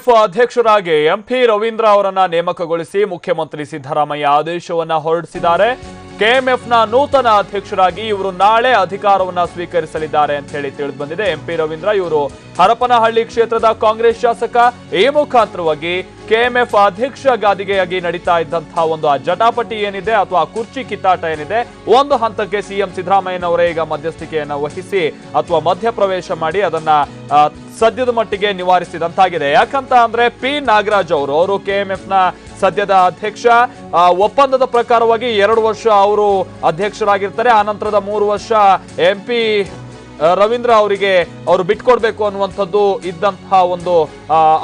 KMF ಅಧ್ಯಕ್ಷರಾಗಿ MP Ravindra ಅವರನ್ನ ನೇಮಕಗೊಳಿಸಿ ಮುಖ್ಯಮಂತ್ರಿ ಸಿದ್ದರಾಮಯ್ಯ ಆದೇಶವನ್ನ ಹೊರಡಿಸಿದ್ದಾರೆ. ಕೆಎಂಎಫ್ನ ನೂತನ ಅಧ್ಯಕ್ಷರಾಗಿ ಇವರು ನಾಳೆ ಅಧಿಕಾರವನ್ನ ಸ್ವೀಕರಿಸಲಿದ್ದಾರೆ ಅಂತ ಹೇಳಿ ತಿಳಿದು ಬಂದಿದೆ. ಎಂಪಿ ರವೀಂದ್ರ ಇವರು ಹರಪನಹಳ್ಳಿ ಕ್ಷೇತ್ರದ ಕಾಂಗ್ರೆಸ್ ಶಾಸಕ. ಈ ಮುಖಾಂತರವಾಗಿ ಕೆಎಂಎಫ್ ಅಧ್ಯಕ್ಷ ಗಾದಿಗೆಯಾಗಿ ನಡೀತಾ ಇದ್ದಂತಹ ಒಂದು ಆ ಜಟಾಪಟಿ ಏನಿದೆ ಅಥವಾ ಕುರ್ಚಿ ಕಿತ್ತಾಟ ಏನಿದೆ, ಒಂದು ಹಂತಕ್ಕೆ ಸಿಎಂ ಸಿದ್ದರಾಮಯ್ಯನವರೇ ಈಗ ಮಧ್ಯಸ್ಥಿಕೆಯನ್ನ ವಹಿಸಿ ಅಥವಾ ಮಧ್ಯಪ್ರವೇಶ ಮಾಡಿ ಅದನ್ನ ಸದ್ಯದ ಮಟ್ಟಿಗೆ ನಿವಾರಿಸಿದಂತಾಗಿದೆ. ಯಾಕಂತ ಅಂದ್ರೆ ಪಿ ನಾಗರಾಜ್ ಅವರು ಕೆಎಂಎಫ್ ನ ಸದ್ಯದ ಅಧ್ಯಕ್ಷ. ಒಪ್ಪಂದದ ಪ್ರಕಾರವಾಗಿ 2 ವರ್ಷ ಅವರು ಅಧ್ಯಕ್ಷರಾಗಿರ್ತಾರೆ. ಆನಂತರದ 3 ವರ್ಷ ಎಂಪಿ ರವೀಂದ್ರ ಅವರಿಗೆ ಅವರು ಬಿಟ್ಕೊಡ್ಬೇಕು ಅನ್ನುವಂಥದ್ದು ಇದ್ದಂತಹ ಒಂದು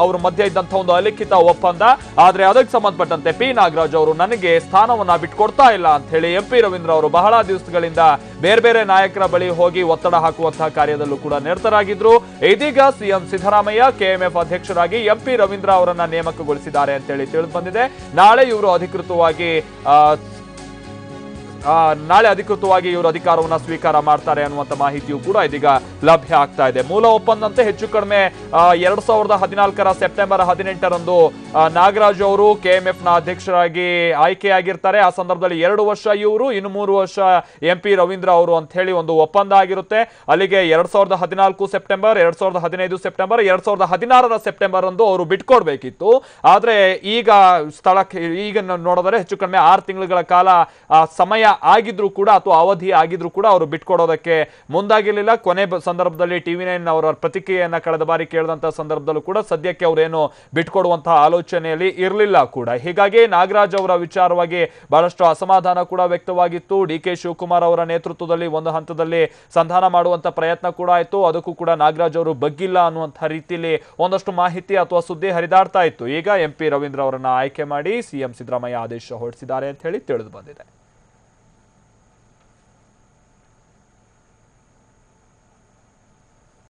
ಅವ್ರ ಮಧ್ಯೆ ಇದ್ದಂತಹ ಒಂದು ಅಲಿಖಿತ ಒಪ್ಪಂದ. ಆದ್ರೆ ಅದಕ್ಕೆ ಸಂಬಂಧಪಟ್ಟಂತೆ ಪಿ ನಾಗರಾಜ್ ಅವರು ನನಗೆ ಸ್ಥಾನವನ್ನ ಬಿಟ್ಕೊಡ್ತಾ ಇಲ್ಲ ಅಂತ ಹೇಳಿ ಎಂಪಿ ರವೀಂದ್ರ ಅವರು ಬಹಳ ದಿವಸಗಳಿಂದ ಬೇರೆ ಬೇರೆ ನಾಯಕರ ಬಳಿ ಹೋಗಿ ಒತ್ತಡ ಹಾಕುವಂತಹ ಕಾರ್ಯದಲ್ಲೂ ಕೂಡ ನಿರತರಾಗಿದ್ರು. ಇದೀಗ ಸಿಎಂ ಸಿದ್ದರಾಮಯ್ಯ ಕೆಎಂಎಫ್ ಅಧ್ಯಕ್ಷರಾಗಿ ಎಂಪಿ ರವೀಂದ್ರ ಅವರನ್ನ ನೇಮಕಗೊಳಿಸಿದ್ದಾರೆ ಅಂತ ಹೇಳಿ ತಿಳಿದು ಬಂದಿದೆ. ನಾಳೆ ಇವರು ಅಧಿಕೃತವಾಗಿ ಇವರು ಅಧಿಕಾರವನ್ನು ಸ್ವೀಕಾರ ಮಾಡ್ತಾರೆ ಅನ್ನುವಂಥ ಮಾಹಿತಿಯು ಕೂಡ ಇದೀಗ ಲಭ್ಯ ಆಗ್ತಾ ಇದೆ. ಮೂಲ ಒಪ್ಪಂದಂತೆ ಹೆಚ್ಚು ಕಡಿಮೆ 2014ರ ಸೆಪ್ಟೆಂಬರ್ 18ರಂದು ನಾಗರಾಜ್ ಅವರು ಕೆಎಂಎಫ್ ನ ಅಧ್ಯಕ್ಷರಾಗಿ ಆಯ್ಕೆಯಾಗಿರ್ತಾರೆ. ಆ ಸಂದರ್ಭದಲ್ಲಿ 2 ವರ್ಷ ಇವರು, ಇನ್ನು 3 ವರ್ಷ ಎಂಪಿ ರವೀಂದ್ರ ಅವರು ಅಂತ ಹೇಳಿ ಒಂದು ಒಪ್ಪಂದ ಆಗಿರುತ್ತೆ. ಅಲ್ಲಿಗೆ 2014 ಸೆಪ್ಟೆಂಬರ್, 2015 ಸೆಪ್ಟೆಂಬರ್, 2016ರ ಸೆಪ್ಟೆಂಬರ್ ಅಂದು ಅವರು ಬಿಟ್ಕೊಡ್ಬೇಕಿತ್ತು. ಆದ್ರೆ ಈಗ ನೋಡಿದರೆ ಹೆಚ್ಚು ಕಡಿಮೆ 6 ತಿಂಗಳ ಕಾಲ ಸಮಯ ಆಗಿದ್ರು ಕೂಡ ಅಥವಾ ಅವಧಿ ಆಗಿದ್ರು ಕೂಡ ಅವರು ಬಿಟ್ಕೊಡೋದಕ್ಕೆ ಮುಂದಾಗಿರಲಿಲ್ಲ. ಕೊನೆ ಸಂದರ್ಭದಲ್ಲಿ TV9 ಅವರ ಪ್ರತಿಕ್ರಿಯೆಯನ್ನ ಕಳೆದ ಬಾರಿ ಕೇಳಿದಂತಹ ಸಂದರ್ಭದಲ್ಲೂ ಕೂಡ ಸದ್ಯಕ್ಕೆ ಅವರೇನು ಬಿಟ್ಕೊಡುವಂತಹ ಆಲೋಚನೆಯಲ್ಲಿ ಇರಲಿಲ್ಲ ಕೂಡ. ಹೀಗಾಗಿ ನಾಗರಾಜ್ ಅವರ ವಿಚಾರವಾಗಿ ಬಹಳಷ್ಟು ಅಸಮಾಧಾನ ಕೂಡ ವ್ಯಕ್ತವಾಗಿತ್ತು. DK ಶಿವಕುಮಾರ್ ಅವರ ನೇತೃತ್ವದಲ್ಲಿ ಒಂದು ಹಂತದಲ್ಲಿ ಸಂಧಾನ ಮಾಡುವಂತ ಪ್ರಯತ್ನ ಕೂಡ ಆಯಿತು. ಅದಕ್ಕೂ ಕೂಡ ನಾಗರಾಜ್ ಅವರು ಬಗ್ಗಿಲ್ಲ ಅನ್ನುವಂತಹ ರೀತಿಯಲ್ಲಿ ಒಂದಷ್ಟು ಮಾಹಿತಿ ಅಥವಾ ಸುದ್ದಿ ಹರಿದಾಡ್ತಾ ಇತ್ತು. ಈಗ ಎಂಪಿ ರವೀಂದ್ರ ಅವರನ್ನ ಆಯ್ಕೆ ಮಾಡಿ ಸಿಎಂ ಸಿದ್ದರಾಮಯ್ಯ ಆದೇಶ ಹೊರಡಿಸಿದ್ದಾರೆ ಅಂತ ಹೇಳಿ ತಿಳಿದು ಬಂದಿದೆ.